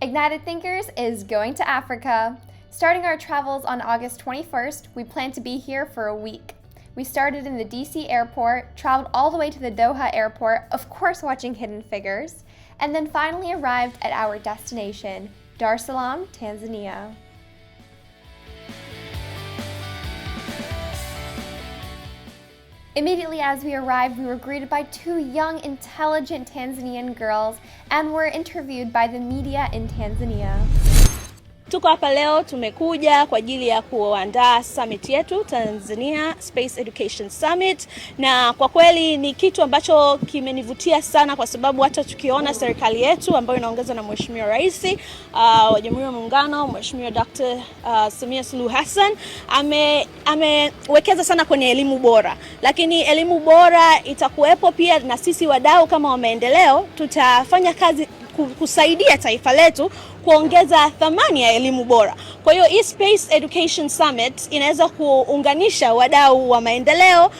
Ignited Thinkers is going to Africa. Starting our travels on August 21st, we plan to be here for a week. We started in the DC airport, traveled all the way to the Doha airport, of course watching Hidden Figures, and then finally arrived at our destination, Dar es Salaam, Tanzania. Immediately as we arrived, we were greeted by two young, intelligent Tanzanian girls and were interviewed by the media in Tanzania. Tuko hapa leo tumekuja kwa ajili ya kuandaa summit yetu, Tanzania Space Education Summit, na kwa kweli ni kitu ambacho kimenivutia sana kwa sababu hata tukiona serikali yetu ambayo inaongozwa na Mheshimiwa Rais wa Jamhuri ya Muungano, Mheshimiwa Dr. Samia Suluhu Hassan amewekeza sana kwenye elimu bora. Lakini elimu bora itakuwepo pia na sisi wadau kama wa maendeleo tutafanya kazi kusaidia taifa letu kuongeza thamani ya elimu bora. Kwa hiyo hii Space Education Summit inaweza kuunganisha wadau wa maendeleo,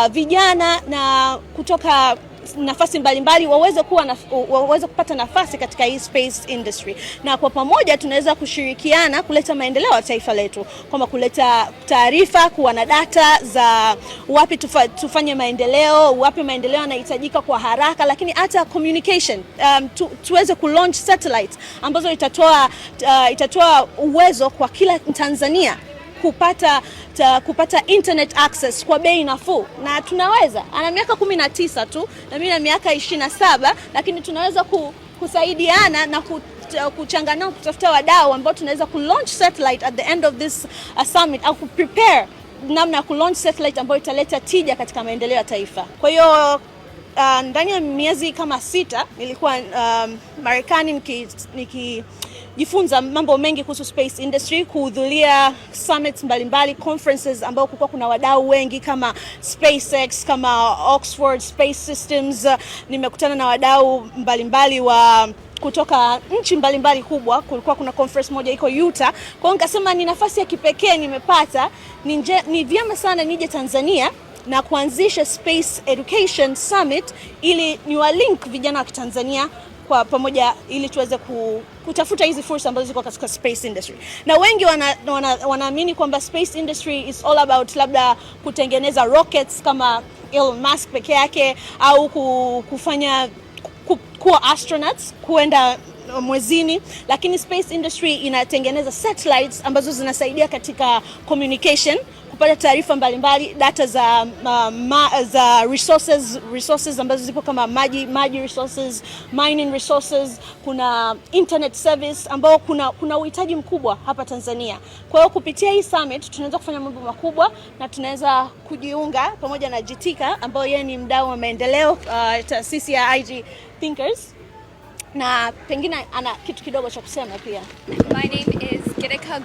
vijana na kutoka nafasi mbalimbali waweze kupata nafasi katika hii space industry, na kwa pamoja tunaweza kushirikiana kuleta maendeleo ya taifa letu, kama kuleta taarifa, kuwa na data za wapi tufanye maendeleo, wapi maendeleo yanahitajika kwa haraka, lakini hata communication, tuweze launch satellite ambazo itatoa uwezo kwa kila Tanzania kupata internet access kwa bei nafuu. Na tunaweza, ana miaka 19 tu na mimi na miaka 27, lakini tunaweza kusaidiana na kuchangana kutafuta wadau ambao tunaweza launch satellite at the end of this summit, au prepare namna ya launch satellite ambayo italeta tija katika maendeleo ya taifa. Kwa hiyo ndani ya miezi kama 6 nilikuwa Marekani nikijifunza mambo mengi kuhusu space industry, kuhudhuria summits mbalimbali, conferences ambao kulikuwa kuna wadau wengi kama SpaceX, kama Oxford Space Systems. Nimekutana na wadau mbalimbali kutoka nchi mbalimbali kubwa. Kulikuwa kuna conference moja iko Utah. Kwa hiyo nikasema ni nafasi ya kipekee nimepata, ni vyema sana nije Tanzania na kuanzisha Space Education Summit ili niwalink vijana wa Tanzania kwa pamoja ili tuweze kutafuta hizi fursa ambazo ziko katika space industry. Na wengi wanaamini kwamba space industry is all about labda kutengeneza rockets kama Elon Musk peke yake, au kuwa astronauts kuenda mwezini, lakini space industry inatengeneza satellites ambazo zinasaidia katika communication, kupata taarifa mbalimbali, data za resources ambazo zipo kama maji resources, mining resources, kuna internet service ambao kuna uhitaji mkubwa hapa Tanzania. Kwa hiyo kupitia hii summit tunaweza kufanya mambo makubwa, na tunaweza kujiunga pamoja na Jitika ambao yeye ni mdau wa maendeleo, taasisi ya IgnitedThinkers, na pengine ana kitu kidogo cha kusema pia. My name is Aga Khan,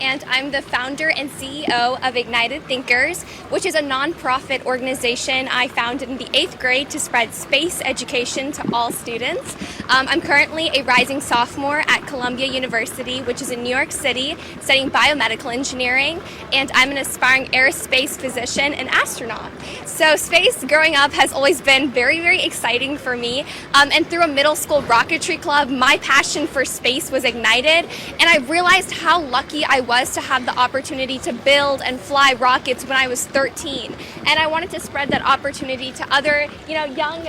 and I'm the founder and CEO of Ignited Thinkers, which is a non-profit organization I founded in the 8th grade to spread space education to all students. I'm currently a rising sophomore at Columbia University, which is in New York City, studying biomedical engineering, and I'm an aspiring aerospace physician and astronaut. So space growing up has always been very, very exciting for me, and through a middle school rocketry club, my passion for space was ignited, and I realized how lucky I was to have the opportunity to build and fly rockets when I was 13. And I wanted to spread that opportunity to other, young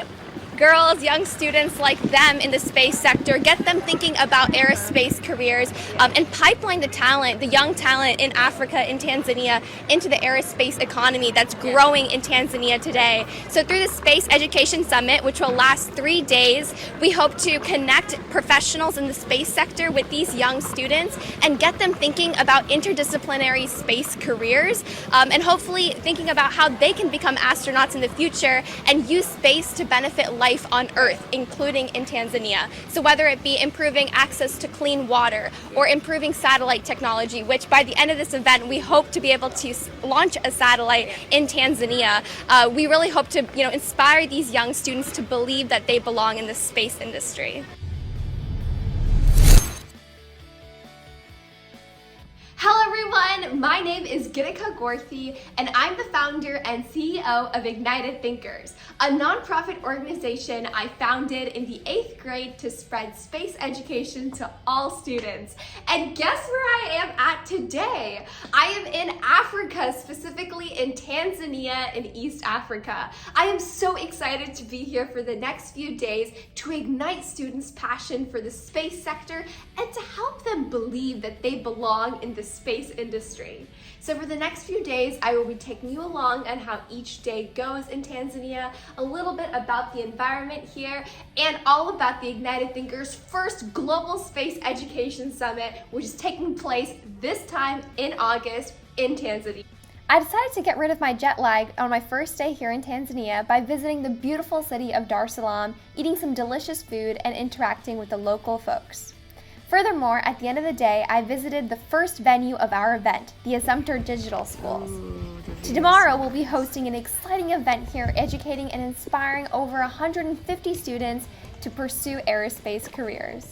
girls, young students like them in the space sector, get them thinking about aerospace careers, and pipeline the young talent in Africa, in Tanzania, into the aerospace economy that's growing in Tanzania today. So through the Space Education Summit, which will last 3 days, we hope to connect professionals in the space sector with these young students and get them thinking about interdisciplinary space careers, and hopefully thinking about how they can become astronauts in the future and use space to benefit life on Earth, including in Tanzania. So whether it be improving access to clean water or improving satellite technology, which by the end of this event we hope to be able to launch a satellite in Tanzania, we really hope to inspire these young students to believe that they belong in the space industry. Hello everyone, My name is Aga Khan, and I'm the founder and CEO of Ignited Thinkers, a nonprofit organization I founded in the 8th grade to spread space education to all students. And guess where I am at today? I am in Africa, specifically in Tanzania in East Africa. I am so excited to be here for the next few days to ignite students' passion for the space sector and to help them believe that they belong in the space industry. So for the next few days, I will be taking you along on how each day goes in Tanzania, a little bit about the environment here, and all about the Ignited Thinkers' first Global Space Education Summit, which is taking place this time in August in Tanzania. I decided to get rid of my jet lag on my first day here in Tanzania by visiting the beautiful city of Dar es Salaam, eating some delicious food, and interacting with the local folks. Furthermore, at the end of the day, I visited the first venue of our event, the Assumptor Digital Schools. Tomorrow, we'll be hosting an exciting event here, educating and inspiring over 150 students to pursue aerospace careers.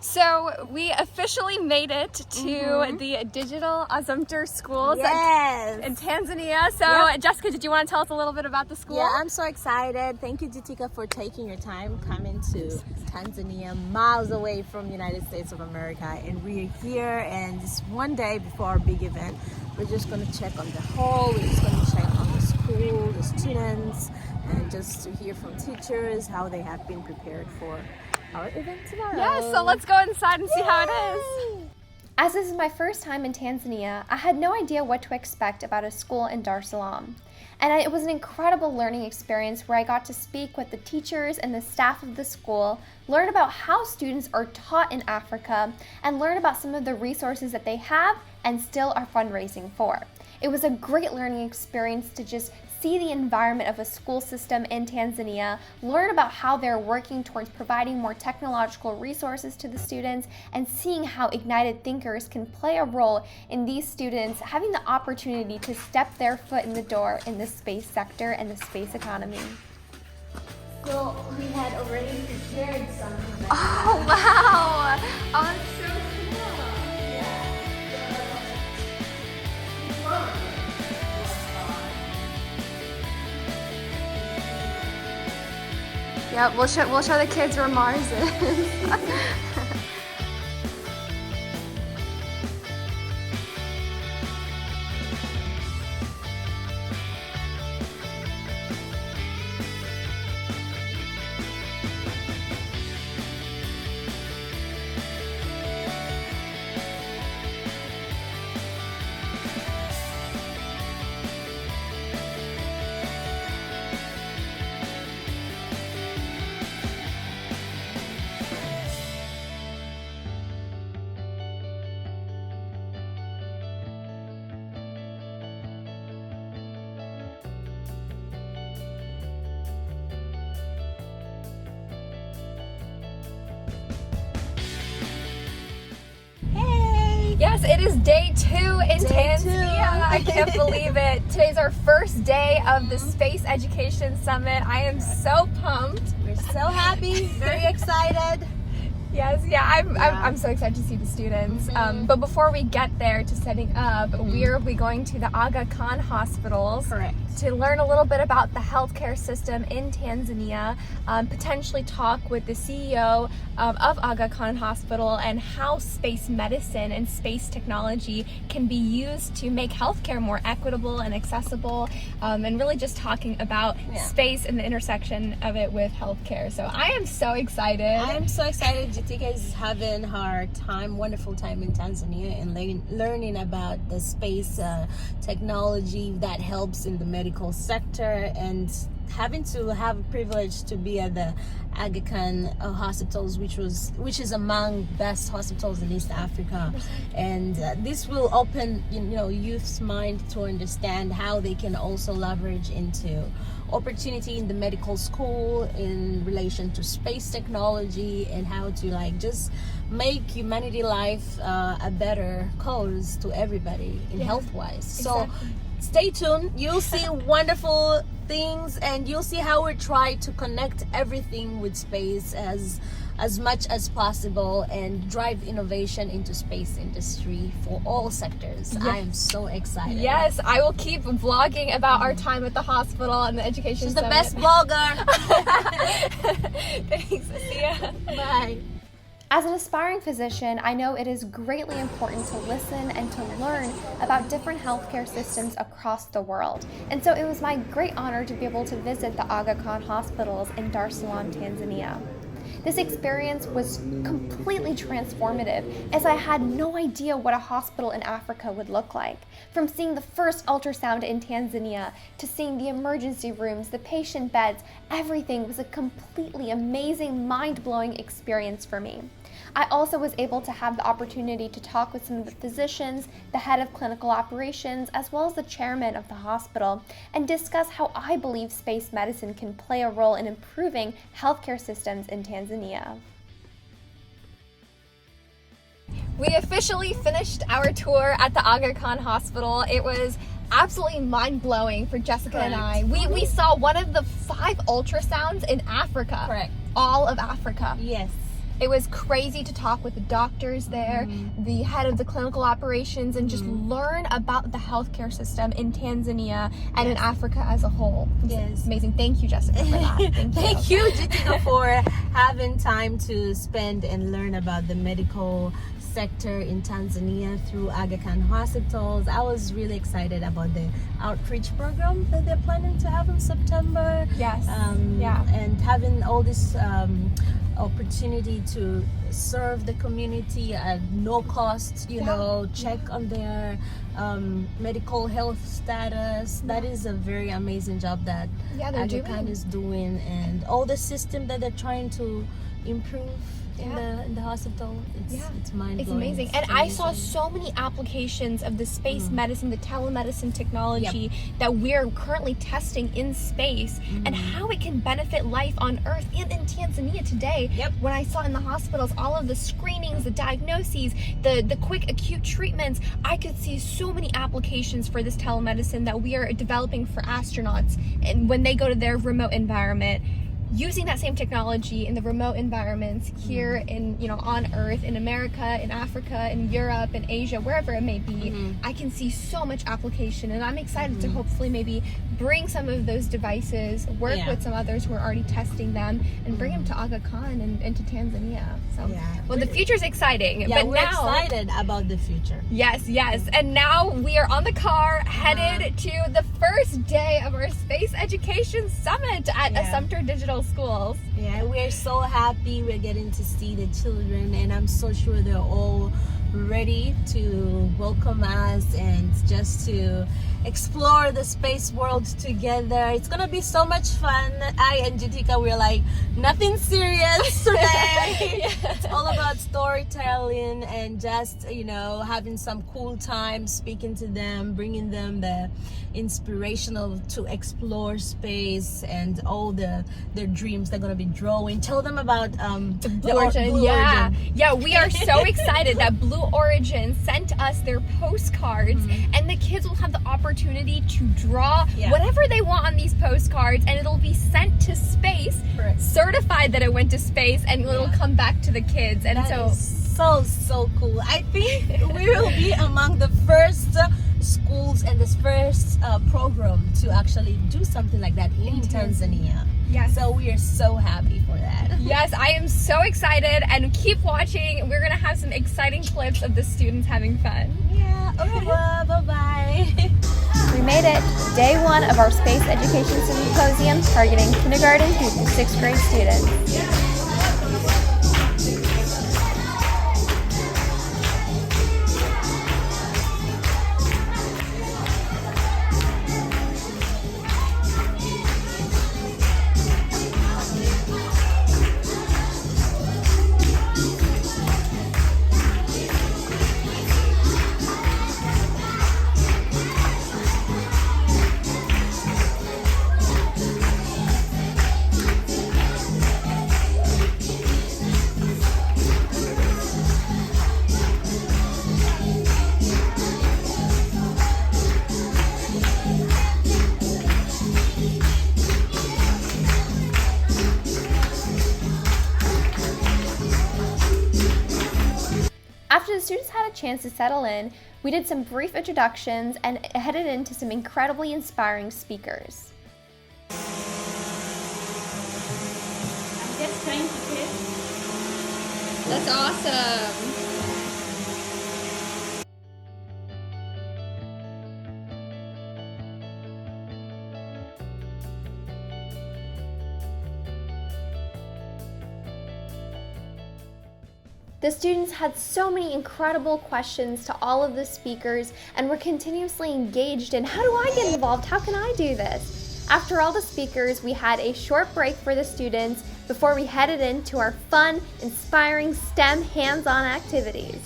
So we officially made it to the digital Assumptor schools in Tanzania. So Jessica, did you want to tell us a little bit about the school? Yeah, I'm so excited. Thank you, Jitika, for taking your time coming to Tanzania, miles away from the United States of America. And we're here, and just one day before our big event, we're just going to check on the hall, we're just going to check on the school, the students, and just to hear from teachers how they have been prepared for our event tomorrow. Yeah, so let's go inside and see how it is. As this is my first time in Tanzania, I had no idea what to expect about a school in Dar es Salaam. And it was an incredible learning experience where I got to speak with the teachers and the staff of the school, learn about how students are taught in Africa, and learn about some of the resources that they have and still are fundraising for. It was a great learning experience to just see the environment of a school system in Tanzania, learn about how they're working towards providing more technological resources to the students, and seeing how Ignited Thinkers can play a role in these students having the opportunity to step their foot in the door in the space sector and the space economy. So we had already prepared something. Oh, wow! Oh, it's so cool. Yeah, we'll show the kids where Mars is. Yes, it is day 2 in Tanzania. I can't believe it. Today's our first day of the Space Education Summit. I am so pumped. We're so happy, very excited. Yes, I'm so excited to see the students. But before we get there to setting up, we'll be going to the Aga Khan Hospital to learn a little bit about the healthcare system in Tanzania, potentially talk with the CEO of Aga Khan Hospital and how space medicine and space technology can be used to make healthcare more equitable and accessible, and really just talking about space and the intersection of it with healthcare. So I am so excited. I am so excited. Jitika is having her wonderful time in Tanzania and learning about the space technology that helps in the medical sector, and having to have a privilege to be at the Aga Khan hospitals, which is among best hospitals in East Africa, and this will open youth's mind to understand how they can also leverage into opportunity in the medical school in relation to space technology, and how to just make humanity life a better cause to everybody in health wise. So stay tuned, you'll see wonderful things, and you'll see how we try to connect everything with space as as much as possible and drive innovation into space industry for all sectors. Yes. I'm so excited. Yes, I will keep vlogging about our time at the hospital and the education She's the summit. best blogger. Thanks. See ya. Bye. As an aspiring physician, I know it is greatly important to listen and to learn about different healthcare systems across the world. And so it was my great honor to be able to visit the Aga Khan hospitals in Dar es Salaam, Tanzania. This experience was completely transformative, as I had no idea what a hospital in Africa would look like. From seeing the first ultrasound in Tanzania to seeing the emergency rooms, the patient beds, everything was a completely amazing, mind-blowing experience for me. I also was able to have the opportunity to talk with some of the physicians, the head of clinical operations, as well as the chairman of the hospital, and discuss how I believe space medicine can play a role in improving healthcare systems in Tanzania. We officially finished our tour at the Aga Khan Hospital. It was absolutely mind-blowing for Jessica and I. We saw one of the 5 ultrasounds in Africa. Correct. All of Africa. Yes. It was crazy to talk with the doctors there, the head of the clinical operations, and just learn about the healthcare system in Tanzania and in Africa as a whole. Yes. Amazing. Thank you, Jessica, for that. Thank you, Jitika, for having time to spend and learn about the medical sector in Tanzania through Aga Khan hospitals. I was really excited about the outreach program that they're planning to have in September. Yes. And having all this opportunity to serve the community at no cost, you know, check on their medical health status. That is a very amazing job that Aga Khan is doing, and all the system that they're trying to improve in the hospital. It's mind-blowing. It's amazing. And I saw so many applications of the space medicine, the telemedicine technology that we're currently testing in space, and how it can benefit life on Earth and in Tanzania today. When I saw in the hospitals all of the screenings, the diagnoses, the quick acute treatments, I could see so many applications for this telemedicine that we are developing for astronauts, and when they go to their remote environment, using that same technology in the remote environments here in, on Earth, in America, in Africa, in Europe, in Asia, wherever it may be, I can see so much application, and I'm excited to hopefully maybe bring some of those devices, work with some others who are already testing them, and bring them to Aga Khan and to Tanzania. So, well, the future's exciting. Yeah, but we're excited about the future. Yes. And now we are on the car, headed to the first day of our Space Education Summit at Assumptor Digital Schools. Yeah, we're so happy we're getting to see the children, and I'm so sure they're all ready to welcome us and just to explore the space world together. It's gonna be so much fun. I and Jitika, we're like, nothing serious today. It's all about storytelling and just, having some cool time speaking to them, bringing them the inspirational to explore space and all their dreams they're gonna be drawing. Tell them about the Blue Origin. We are so excited that Blue Origin sent us their postcards, and the kids will have the opportunity to draw whatever they want on these postcards, and it'll be sent to space, certified that it went to space, and it'll come back to the kids. And that is so cool. I think we will be among the first schools and this first program to actually do something like that in Tanzania. Yes. So we are so happy for that. Yes, I am so excited, and keep watching. We're gonna have some exciting clips of the students having fun. Yeah. Au revoir. Bye-bye. We made it. Day 1 of our Space Education Symposium, targeting kindergarten through 6th grade students. After the students had a chance to settle in, we did some brief introductions and headed into some incredibly inspiring speakers. I'm just trying to test. That's awesome. The students had so many incredible questions to all of the speakers and were continuously engaged in, how do I get involved? How can I do this? After all the speakers, we had a short break for the students before we headed into our fun, inspiring STEM hands-on activities.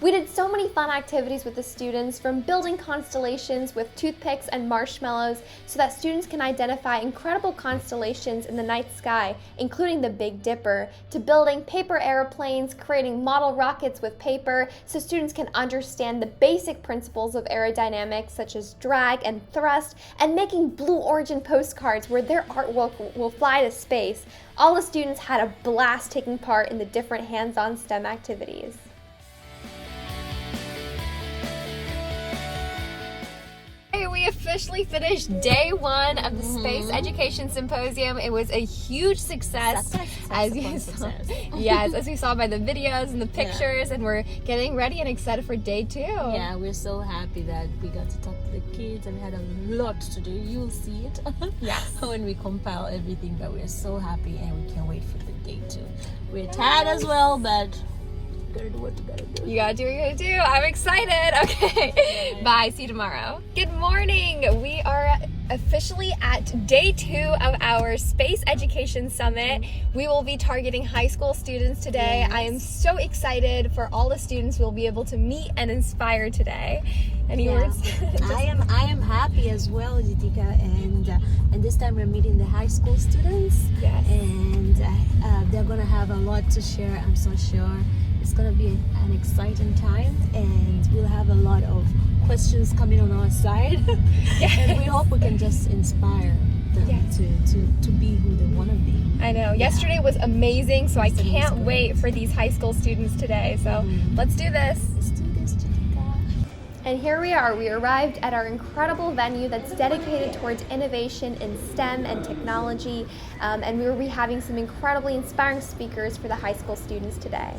We did so many fun activities with the students, from building constellations with toothpicks and marshmallows so that students can identify incredible constellations in the night sky, including the Big Dipper, to building paper airplanes, creating model rockets with paper so students can understand the basic principles of aerodynamics such as drag and thrust, and making Blue Origin postcards where their artwork will fly to space. All the students had a blast taking part in the different hands-on STEM activities. We officially finished day one of the Space Education Symposium. It was a huge success, as you saw. Yes, as we saw by the videos and the pictures, and we're getting ready and excited for day two. Yeah, we're so happy that we got to talk to the kids and we had a lot to do. You'll see it when we compile everything, but we're so happy and we can't wait for the day two. We're tired as well, but gotta do what you gotta do. You gotta do what you gotta do. I'm excited. Okay. Bye. See you tomorrow. Good morning. We are officially at day 2 of our Space Education Summit. We will be targeting high school students today. I am so excited for all the students we'll be able to meet and inspire today. Any words? I am happy as well, Jitika, and this time we're meeting the high school students. Yes. And they're gonna have a lot to share, I'm so sure. It's going to be an exciting time, and we'll have a lot of questions coming on our side. And we hope we can just inspire them to be who they want to be. I know. Yesterday was amazing, so I can't wait for these high school students today. So let's do this. Let's do this, Chitika. And here we are. We arrived at our incredible venue that's dedicated towards innovation in STEM and technology, and we will be having some incredibly inspiring speakers for the high school students today.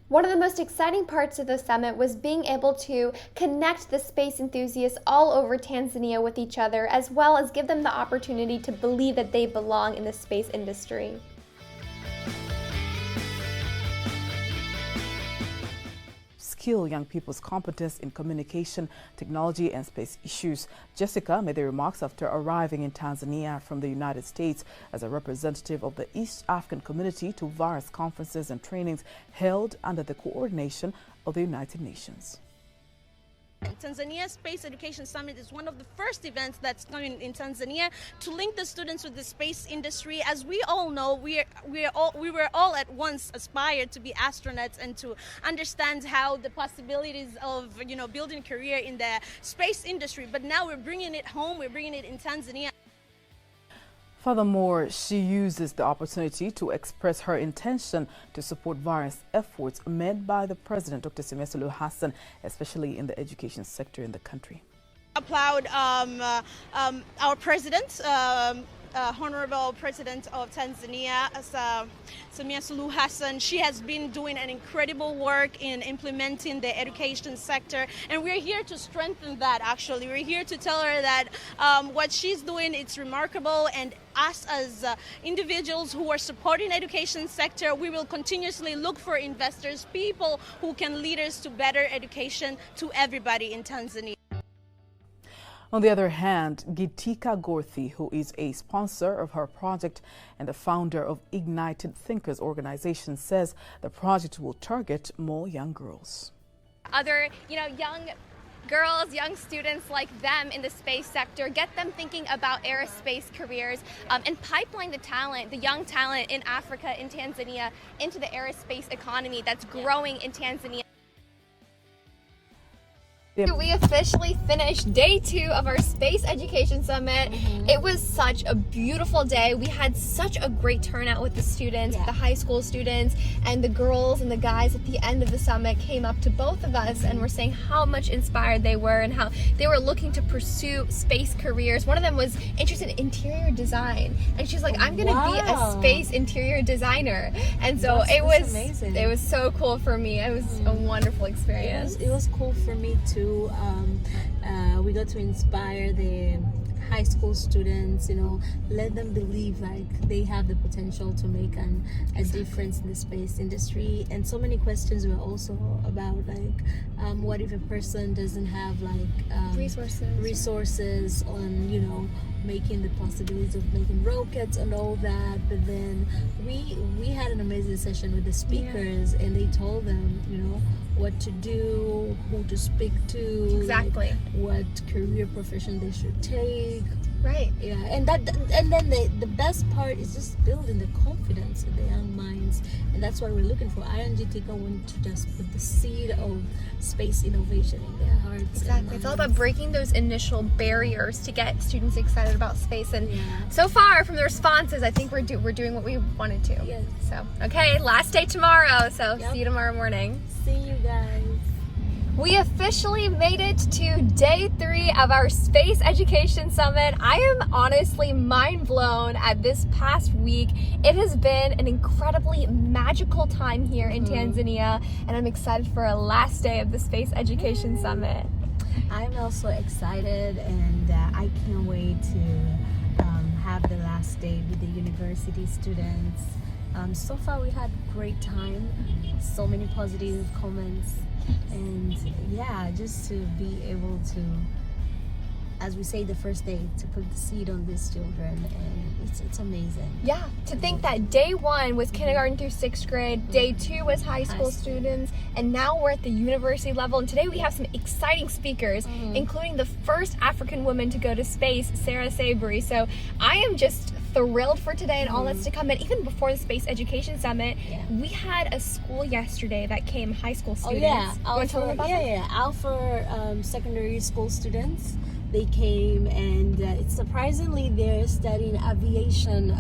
One of the most exciting parts of the summit was being able to connect the space enthusiasts all over Tanzania with each other, as well as give them the opportunity to believe that they belong in the space industry. Skill young people's competence in communication, technology, and space issues. Jessica made the remarks after arriving in Tanzania from the United States as a representative of the East African community to various conferences and trainings held under the coordination of the United Nations. Tanzania Space Education Summit is one of the first events that's coming in Tanzania to link the students with the space industry. As we all know, we were all at once aspired to be astronauts and to understand how the possibilities of building a career in the space industry. But now we're bringing it home. We're bringing it in Tanzania. Furthermore, she uses the opportunity to express her intention to support various efforts made by the President, Dr. Samia Suluhu Hassan, especially in the education sector in the country. Applaud our President, Honorable President of Tanzania, Samia Suluhu Hassan. She has been doing an incredible work in implementing the education sector, and we're here to strengthen that. Actually, we're here to tell her that what she's doing, it's remarkable, and us as individuals who are supporting education sector, we will continuously look for investors, people who can lead us to better education to everybody in Tanzania. On the other hand, Gitika Gorthi, who is a sponsor of her project and the founder of IgnitedThinkers organization, says the project will target more young girls. Other, young girls, young students like them in the space sector, get them thinking about aerospace careers, and pipeline the young talent in Africa, in Tanzania, into the aerospace economy that's growing in Tanzania. We officially finished day 2 of our Space Education Summit. It was such a beautiful day. We had such a great turnout with the students, the high school students, and the girls and the guys at the end of the summit came up to both of us and were saying how much inspired they were and how they were looking to pursue space careers. One of them was interested in interior design, and she's like, I'm gonna be a space interior designer. And so it was so cool for me. It was a wonderful experience. It was cool for me too. We got to inspire the high school students, let them believe like they have the potential to make a difference in the space industry. And so many questions were also about like what if a person doesn't have like resources on making the possibilities of making rockets and all that. But then we had an amazing session with the speakers, and they told them what to do, who to speak to, exactly, what career profession they should take. Right. Yeah, and then the best part is just building the confidence in the young minds, and that's what we're looking for. IgnitedThinkers want to just put the seed of space innovation in their hearts. Exactly. It's all about breaking those initial barriers to get students excited about space. And so far from the responses, I think we're doing what we wanted to. Yes. So, okay, last day tomorrow. So see you tomorrow morning. See you guys. We officially made it to day 3 of our Space Education Summit. I am honestly mind blown at this past week. It has been an incredibly magical time here in Tanzania, and I'm excited for our last day of the Space Education Summit. I'm also excited, and I can't wait to have the last day with the university students. So far we had a great time, so many positive comments, and just to be able to, as we say, the first day, to put the seed on these children, and it's amazing. Yeah, to think that day 1 was kindergarten through 6th grade, day 2 was high school students, and now we're at the university level. And today we have some exciting speakers, including the first African woman to go to space, Sarah Savory. So I am just thrilled for today and all that's to come. And even before the Space Education Summit, we had a school yesterday that came high school students. You want to tell them about that? Alpha secondary school students. They came, and it's surprisingly they're studying aviation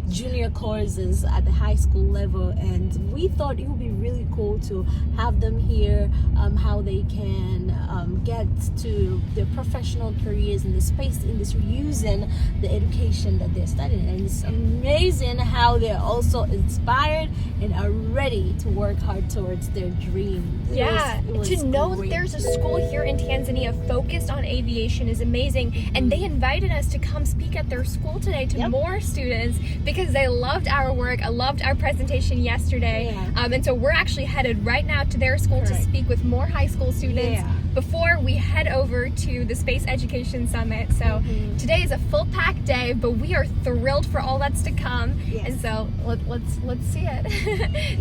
junior courses at the high school level, and we thought it would be really cool to have them here, how they can get to their professional careers in the space industry using the education that they're studying. And it's amazing how they're also inspired and are ready to work hard towards their dream. To know that there's a school here in Tanzania focused on aviation is amazing, and they invited us to come speak at their school today to more students because they loved our work. I loved our presentation yesterday, and so we're actually headed right now to their school to speak with more high school students before we head over to the Space Education Summit. So today is a full packed day, but we are thrilled for all that's to come, and so let's see it.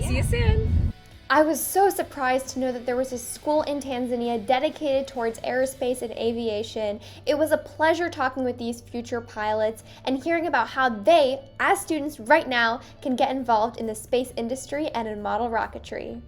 See you soon. I was so surprised to know that there was a school in Tanzania dedicated towards aerospace and aviation. It was a pleasure talking with these future pilots and hearing about how they, as students right now, can get involved in the space industry and in model rocketry.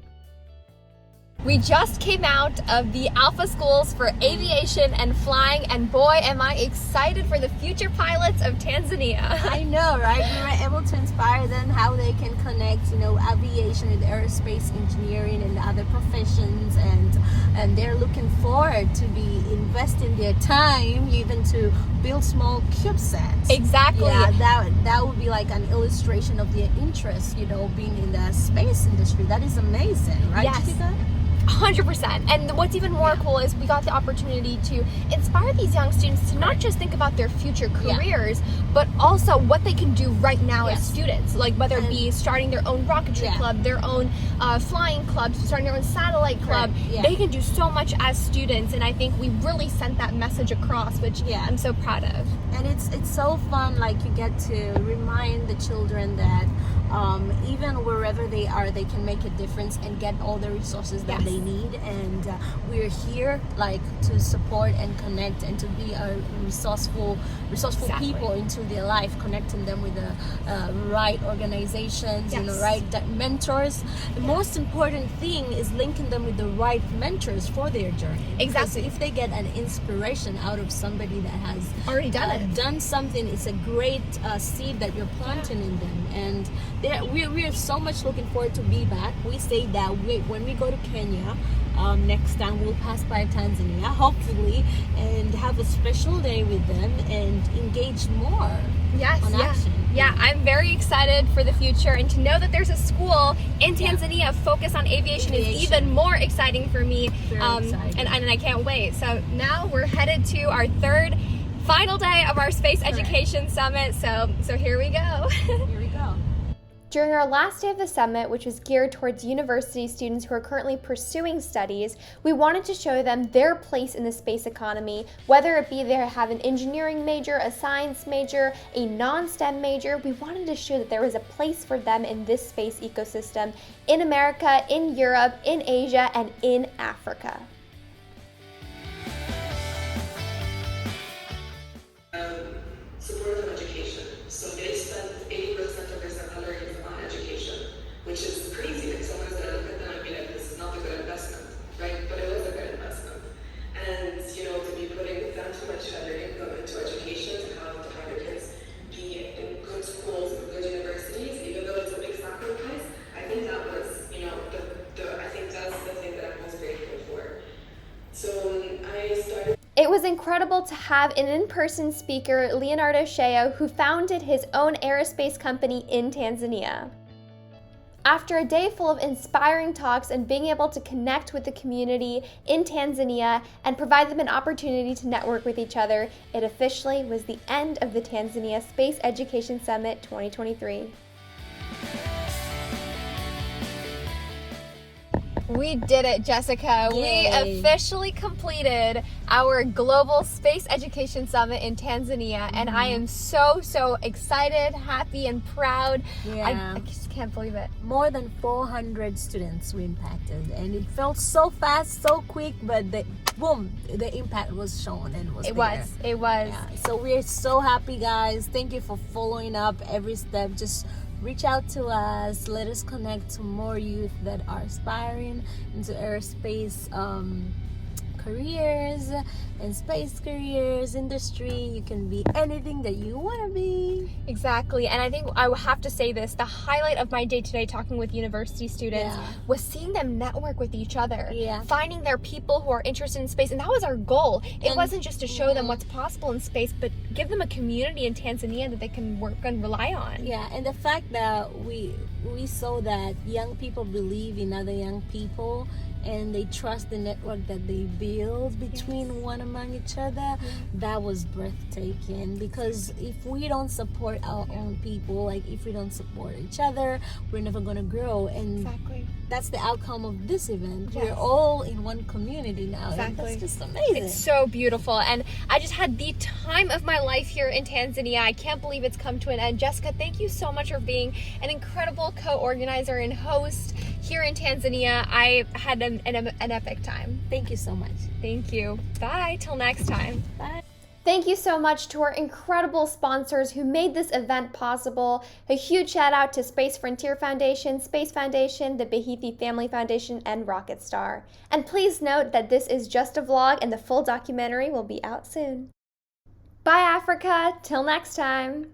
We just came out of the Alpha Schools for Aviation and Flying, and boy, am I excited for the future pilots of Tanzania. I know, right? We were able to inspire them how they can connect, aviation with aerospace engineering and other professions, and they're looking forward to be investing their time even to build small CubeSats. Exactly. Yeah, that would be like an illustration of their interest, being in the space industry. That is amazing, right, Yes. Jessica? 100%. And what's even more cool is we got the opportunity to inspire these young students to not just think about their future careers, but also what they can do right now as students. Like whether it be starting their own rocketry club, their own flying club, starting their own satellite club. They can do so much as students, and I think we really sent that message across, which I'm so proud of. And it's so fun, like you get to remind the children that even wherever they are, they can make a difference and get all the resources that they need, and we're here like to support and connect and to be a resourceful people into their life, connecting them with the right organizations, right mentors. The most important thing is linking them with the right mentors for their journey. Exactly. Because if they get an inspiration out of somebody that has already done something, it's a great seed that you're planting in them. And we're so much looking forward to be back. We say that when we go to Kenya next time, we'll pass by Tanzania, hopefully, and have a special day with them and engage more on action. Yeah, I'm very excited for the future, and to know that there's a school in Tanzania focused on aviation is even more exciting for me. And I can't wait. So now we're headed to our third final day of our Space Education Summit. So here we go. Here we go. During our last day of the summit, which was geared towards university students who are currently pursuing studies, we wanted to show them their place in the space economy, whether it be they have an engineering major, a science major, a non-STEM major. We wanted to show that there was a place for them in this space ecosystem in America, in Europe, in Asia, and in Africa. Supportive education. So they spend 80% of their salaries on education, which is crazy. If someone's going to look at them and be like, this is not a good investment, right? But it was a good investment. And, to be putting that much of their income into education, to have your kids be in good schools and good universities, even though it's a big sacrifice, I think that was, I think that's the thing that I'm most grateful for. So I started. It was incredible to have an in-person speaker, Leonardo Sheo, who founded his own aerospace company in Tanzania. After a day full of inspiring talks and being able to connect with the community in Tanzania and provide them an opportunity to network with each other, it officially was the end of the Tanzania Space Education Summit 2023. We did it, Jessica. Yay. We officially completed our Global Space Education Summit in Tanzania, and I am so excited, happy, and proud. Yeah. I just can't believe it. More than 400 students we impacted, and it felt so fast, so quick, but the impact was shown and was It there. was. Yeah. So we're so happy, guys. Thank you for following up every step. Just reach out to us. Let us connect to more youth that are aspiring into aerospace careers and space careers, industry. You can be anything that you want to be. Exactly. And I think I will have to say this, the highlight of my day today talking with university students was seeing them network with each other, finding their people who are interested in space. And that was our goal. It wasn't just to show them what's possible in space, but give them a community in Tanzania that they can work and rely on. Yeah, and the fact that we saw that young people believe in other young people, and they trust the network that they build between one among each other, that was breathtaking. Because if we don't support our own people, like if we don't support each other, we're never gonna grow. And that's the outcome of this event. We're all in one community now. And that's just amazing. It's so beautiful, and I just had the time of my life here in Tanzania. I can't believe it's come to an end. Jessica, thank you so much for being an incredible co-organizer and host here in Tanzania. I had an epic time. Thank you so much. Thank you. Bye. Till next time. Bye. Thank you so much to our incredible sponsors who made this event possible. A huge shout out to Space Frontier Foundation, Space Foundation, the Behethi Family Foundation, and Rocket Star. And please note that this is just a vlog and the full documentary will be out soon. Bye Africa, till next time.